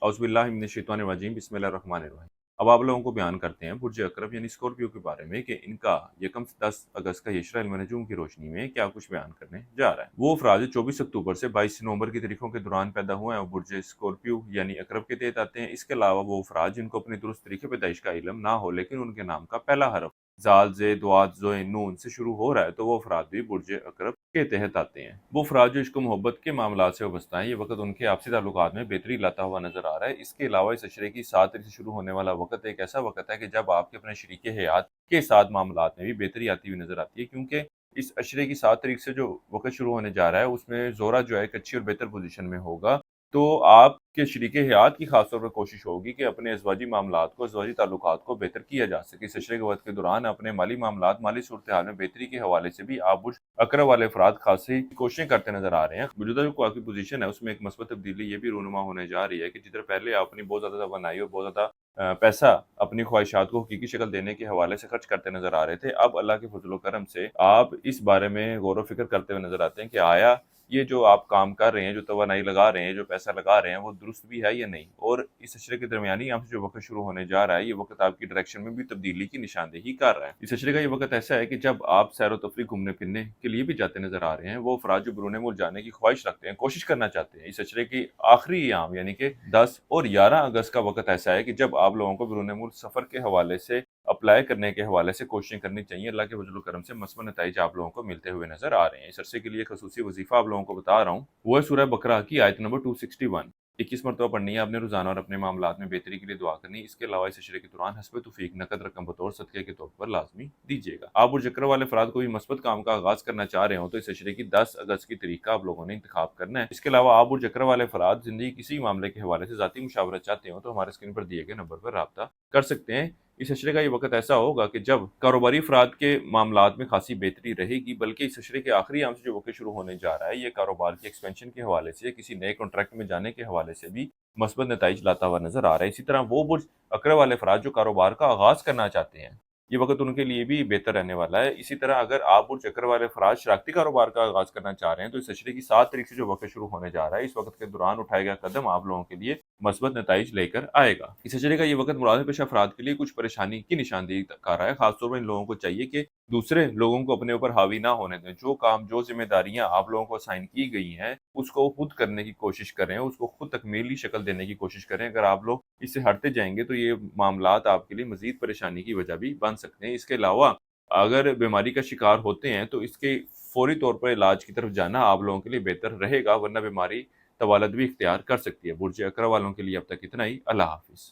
औज़ुबिल्लाहि मिनश्शैतानिर्रजीम बिस्मिल्लाहिर्रहमानिर्रहीम। अब आप लोगों को बयान करते हैं बुर्ज अकरब यानी स्कॉर्पियो के बारे में कि इनका यकम से 10 अगस्त का इशरा इल्म नजूम की रोशनी में क्या कुछ बयान करने जा रहा है। वो अफराद जो 24 अक्टूबर से 22 नवंबर की तारीखों के दौरान पैदा हुए हैं वो बुर्ज स्कॉर्पियो यानी अकरब के तहत आते हैं। इसके अलावा वो अफराद जिनको अपने दुरुस्त तरीके पैदाइश का इल्म ना हो लेकिन उनके नाम का पहला हरफ ज़ाल, ज़े, दुआत, ज़ोए, नून से शुरू हो रहा है तो वो अफराद भी बुर्ज अकरब के तहत आते हैं। वो अफराद जो इश्क व मोहब्बत के मामलात से वाबस्ता हैं, ये वक़्त उनके आपसी ताल्लुकात में बेहतरी लाता हुआ नज़र आ रहा है। इसके अलावा इस अशरे की 7 तारीख से शुरू होने वाला वक़्त एक ऐसा वक़्त है कि जब आपके अपने शरीके हयात के साथ मामलात में भी बेहतरी आती हुई नज़र आती है, क्योंकि इस अशरे की 7 तारीख से जो वक़्त शुरू होने जा रहा है उसमें ज़ोहरा जो है एक अच्छी और बेहतर पोज़ीशन में होगा। तो आपके शरीके हयात की ख़ास तौर पर कोशिश होगी कि अपने अज़वाजी मामलात को, अज़वाजी ताल्लुकात को बेहतर किया जा सके। इस अशरे के वक़्त के दौरान अपने माली मामलात, माली सूरत-ए-हाल में बेहतरी के हवाले से भी आप बुर्ज अक़रब वाले अफ़राद ख़ासी कोशिशें करते नज़र आ रहे हैं। मौजूदा जो आपकी पोज़ीशन है उसमें एक मस्बत तब्दीली ये भी रूनुमा होने जा रही है कि जिधर पहले आप अपनी बहुत ज़्यादा तवन्नाई और बहुत ज़्यादा पैसा अपनी ख्वाहिशात को हकीकी शक्ल देने के हवाले से खर्च करते नज़र आ रहे थे। अब अल्लाह के फ़ज़ल व करम से आप इस बारे में गौर व फ़िक्र करते हुए नज़र आते हैं कि आया ये जो आप काम कर रहे हैं, जो तवानाई लगा रहे हैं, जो पैसा लगा रहे हैं, वो दुरुस्त भी है या नहीं? और इस अशरे के दरमियानी यहाँ से जो वक़्त शुरू होने जा रहा है, ये वक़्त आपकी डायरेक्शन में भी तब्दीली की निशानदेही कर रहा है। इस अशरे का ये वक़्त ऐसा है कि जब आप सैर-ओ-तफ़रीह घूमने-फिरने के लिए भी जाते नज़र आ रहे हैं, वो अफ़राद जो बैरून मुल्क जाने की ख्वाहिश रखते हैं, कोशिश करना चाहते हैं। इस अशरे की आखिरी अयाम यानी कि 10 और 11 अगस्त का वक़्त ऐसा है कि जब आप लोगों को बैरून मुल्क सफ़र के हवाले से अप्लाई करने के हवाले से कोशिशें करनी चाहिए। अल्लाह के फज़ल व करम से मसमन नताइज आप लोगों को मिलते हुए नज़र आ रहे हैं। इस अरसे के लिए ख़ुसूसी वज़ीफ़ा आप लोगों को बता रहा हूँ, वो है सूरह बकरा की आयत नंबर 261। 21 मरतबा पढ़नी है आपने रोज़ाना और अपने मामलात में बेहतरी के लिए दुआ करनी है। इसके अलावा इस अशरे के दौरान हस्ब तौफ़ीक नकद रकम बतौर सदक़े के तौर पर लाज़मी दीजिएगा। आप बुर्ज अक़रब वाले अफ़राद कोई मस्बत काम का आगाज़ करना चाह रहे हों तो इस अशरे की 10 अगस्त की तारीख का आप लोगों ने इंतख़ाब करना है। इसके अलावा आप बुर्ज अक़रब वाले अफ़राद ज़िंदगी किसी मामले के हवाले से ज़ाती मुशावरत चाहते हो तो हमारे स्क्रीन पर दिए गए नंबर पर राब्ता कर सकते हैं। इस अशरे का ये वक़्त ऐसा होगा कि जब कारोबारी अफ़राद के मामलात में ख़ासी बेहतरी रहेगी, बल्कि इस अशरे के आखिरी याम से जो वक़्त शुरू होने जा रहा है, ये कारोबार की एक्सपेंशन के हवाले से, किसी नए कॉन्ट्रैक्ट में जाने के हवाले से भी मस्बत नताइज लाता हुआ नज़र आ रहा है। इसी तरह वो बुर्ज अक़रब वाले अफ़राद जो कारोबार का आगाज़ करना चाहते हैं, ये वक़्त उनके लिए भी बेहतर रहने वाला है। इसी तरह अगर आप बुर्ज अक़रब वाले अफ़राद शराकती कारोबार का आगाज़ करना चाह रहे हैं, तो इस अशरे की 7 तारीख से जो वक़्त शुरू होने जा रहा है, इस वक़्त के दौरान उठाया गया कदम आप लोगों के लिए मस्बत नताइज लेकर आएगा। इस अशरे का ये वक़्त मुराद पेशा अफ़राद के लिए कुछ परेशानी की निशानदेही कर रहा है। ख़ास तौर पर इन लोगों को चाहिए कि दूसरे लोगों को अपने ऊपर हावी ना होने दें। जो काम, जो ज़िम्मेदारियाँ आप लोगों को असाइन की गई हैं, उसको खुद करने की कोशिश करें, उसको खुद तकमीली शक्ल देने की कोशिश करें। अगर आप लोग इससे हटते जाएँगे तो ये मामलात आपके लिए मज़ीद परेशानी की वजह भी बन सकते हैं। इसके अलावा अगर बीमारी का शिकार होते हैं तो इसके फ़ौरी तौर पर इलाज की तरफ जाना आप लोगों के लिए बेहतर रहेगा, वरना बीमारी तवालद भी इख्तियार कर सकती है। बुर्ज अक़रब वालों के लिए अब तक इतना ही। अल्लाह हाफ़िज़।